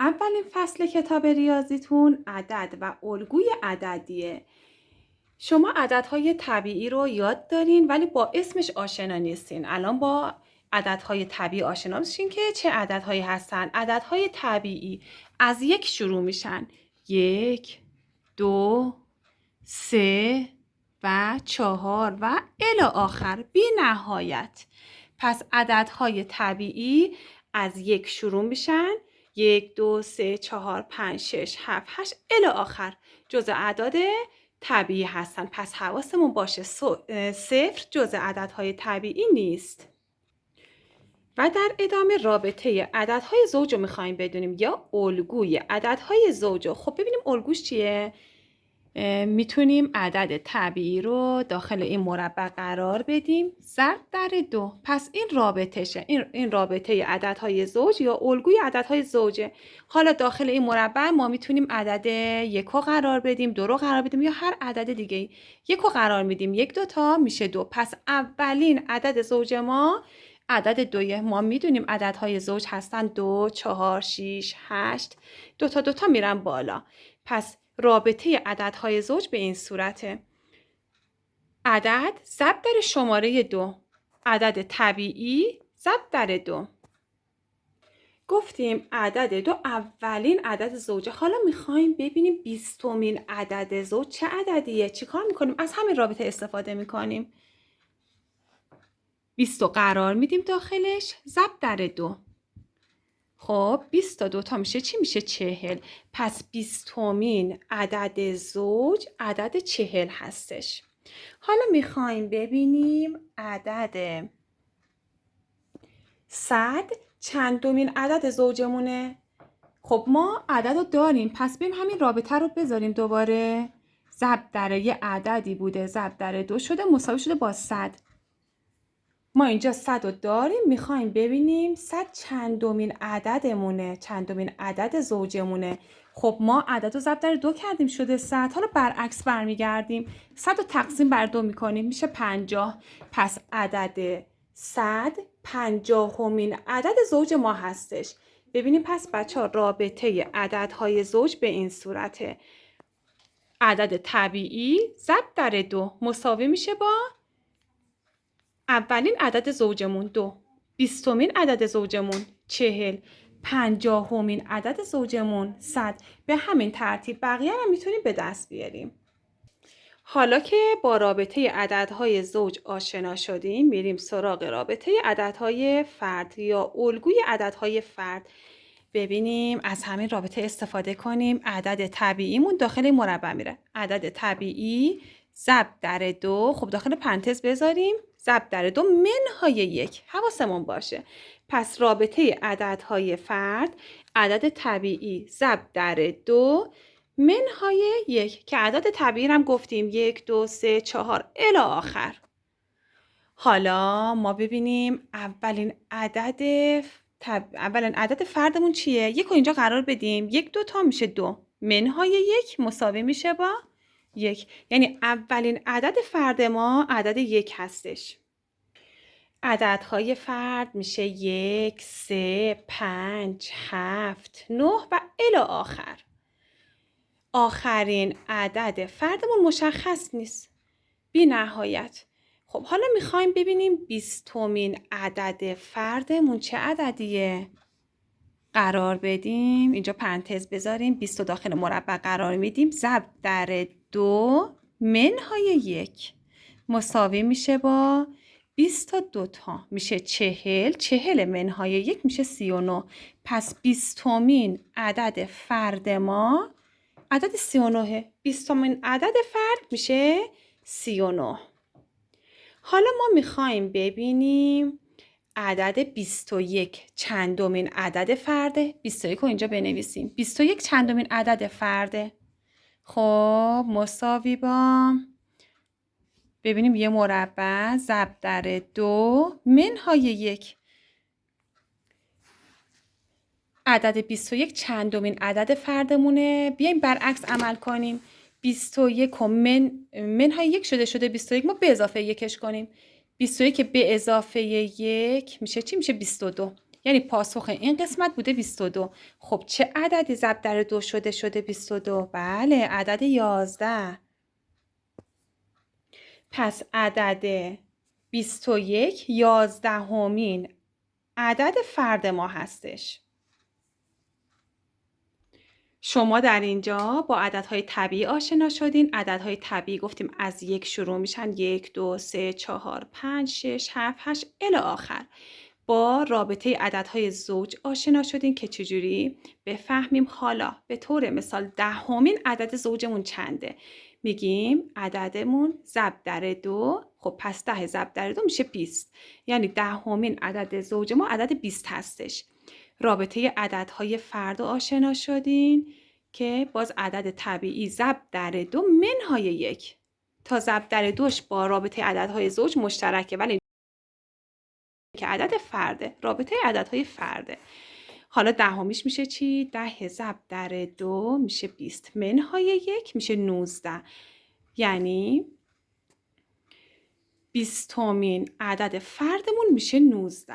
اولین فصل کتاب ریاضیتون عدد و الگوی عددیه. شما عددهای طبیعی رو یاد دارین ولی با اسمش آشنا نیستین. الان با عددهای طبیعی آشنا میشین که چه عددهایی هستن. عددهای طبیعی از 1 شروع میشن. 1 2 3 و 4 و الی آخر بی نهایت. پس عددهای طبیعی از 1 شروع میشن. 1 2 3 4 5 6 7 8 الی آخر جزء اعداد طبیعی هستن. پس حواسمون باشه صفر جزء عددهای طبیعی نیست. و در ادامه رابطه عددهای زوج رو میخوایم بدونیم یا الگوی عددهای زوج. خب ببینیم الگوش چیه؟ میتونیم عدد طبیعی رو داخل این مربع قرار بدیم ضرب در 2. پس این رابطشه. این رابطه عددهای زوج یا الگوی عددهای زوجه. حالا داخل این مربع ما میتونیم عدد 1 رو قرار بدیم، 2 رو قرار بدیم یا هر عدد دیگه. 1 رو قرار میدیم، 1 2 تا میشه 2. پس اولین عدد زوج ما عدد 2. ما میدونیم عددهای زوج هستن 2 4 6 8 2 تا 2 تا میرن بالا. پس رابطه عددهای زوج به این صورته. عدد ضرب در شماره 2. عدد طبیعی ضرب در 2. گفتیم عدد 2 اولین عدد زوجه. حالا میخوایم ببینیم 20مین عدد زوج چه عددیه. چی کار میکنیم؟ از همین رابطه استفاده میکنیم. 20 قرار میدیم داخلش ضرب در 2. خب 20 تا 2 تا میشه چی؟ میشه 40. پس 20مین عدد زوج عدد 40 هستش. حالا میخوایم ببینیم عدد 100 چندمین عدد زوجمونه. خب ما عدد رو داریم، پس بریم همین رابطه رو بذاریم دوباره. ضرب در یه عددی بوده، ضرب در 2 شده، مساوی شده با 100. ما اینجا 100 رو داریم، میخوایم ببینیم 100 چندمین عددمونه، چندمین عدد زوجمونه. خب ما عدد رو ضرب در 2 کردیم شده 100. حالا برعکس برمیگردیم، 100 رو تقسیم بر 2 میکنیم میشه 50. پس عدد 100 50مین عدد زوج ما هستش. ببینیم پس بچه ها رابطه عددهای زوج به این صورته. عدد طبیعی ضرب در 2 مساوی میشه با اولین عدد زوجمون 2. 20مین عدد زوجمون 40. 50مین عدد زوجمون 100. به همین ترتیب بقیه رو میتونیم به دست بیاریم. حالا که با رابطه عددهای زوج آشنا شدیم، میریم سراغ رابطه عددهای فرد یا الگوی عددهای فرد. ببینیم از همین رابطه استفاده کنیم. عدد طبیعیمون داخل مربع میره. عدد طبیعی ضرب در 2. خب داخل پرانتز بذاریم ضرب در 2 منهای 1. حواسمون باشه. پس رابطه عددهای فرد عدد طبیعی ضرب در 2 منهای 1 که عدد طبیعی هم گفتیم 1 2 3 4 الی آخر. حالا ما ببینیم اولین عدد فردمون چیه؟ 1 رو اینجا قرار بدیم. 1 2 تا میشه 2 منهای 1 مساوی میشه با 1. یعنی اولین عدد فرد ما عدد 1 هستش. عددهای فرد میشه 1 3 5 7 9 و الی آخر. آخرین عدد فردمون مشخص نیست، بی نهایت. خب حالا میخوایم ببینیم 20مین عدد فردمون چه عددیه. قرار بدیم اینجا پرانتز بذاریم، 20 داخل مربع قرار میدیم ضرب در 2 منهای 1 مساوی میشه با 20 تا 2 تا میشه 40. 40 منهای 1 میشه 39. پس 20مین عدد فرد ما عدد 39. 20مین عدد فرد میشه 39. حالا ما میخوایم ببینیم عدد 21 چندمین عدد فرده. 21 رو اینجا بنویسیم. 21 چندمین عدد فرده. خب مساوی با ببینیم یه مربع ضرب در 2 منهای 1. عدد 21 چندمین عدد فردمونه. بیایم برعکس عمل کنیم. 21 و منهای 1 شده 21. ما به اضافه 1ش کنیم. 21 به اضافه 1 میشه چی؟ میشه 22. یعنی پاسخ این قسمت بوده 22. خب چه عددی ضرب در 2 شده 22؟ بله عدد 11. پس عدد 21 11مین عدد فرد ما هستش. شما در اینجا با عددهای طبیعی آشنا شدین. عددهای طبیعی گفتیم از 1 شروع میشن، 1 2 3 4 5 6 7 8 الی آخر. با رابطه عددهای زوج آشنا شدین که چجوری بفهمیم. حالا به طور مثال 10مین عدد زوجمون چنده؟ میگیم عددمون ضرب در 2. خب پس 10 ضرب در 2 میشه 20. یعنی 10مین عدد زوج ما عدد 20 هستش. رابطه عددهای فرد آشنا شدین که باز عدد طبیعی ضرب در 2 منهای 1. تا ضرب در 2ش با رابطه عددهای زوج مشترکه ولی که عدد فرده، رابطه عددهای فرده. حالا 10میش میشه چی؟ 10 ضرب در 2 میشه 20 منهای 1 میشه 19. یعنی 20مین عدد فردمون میشه 19.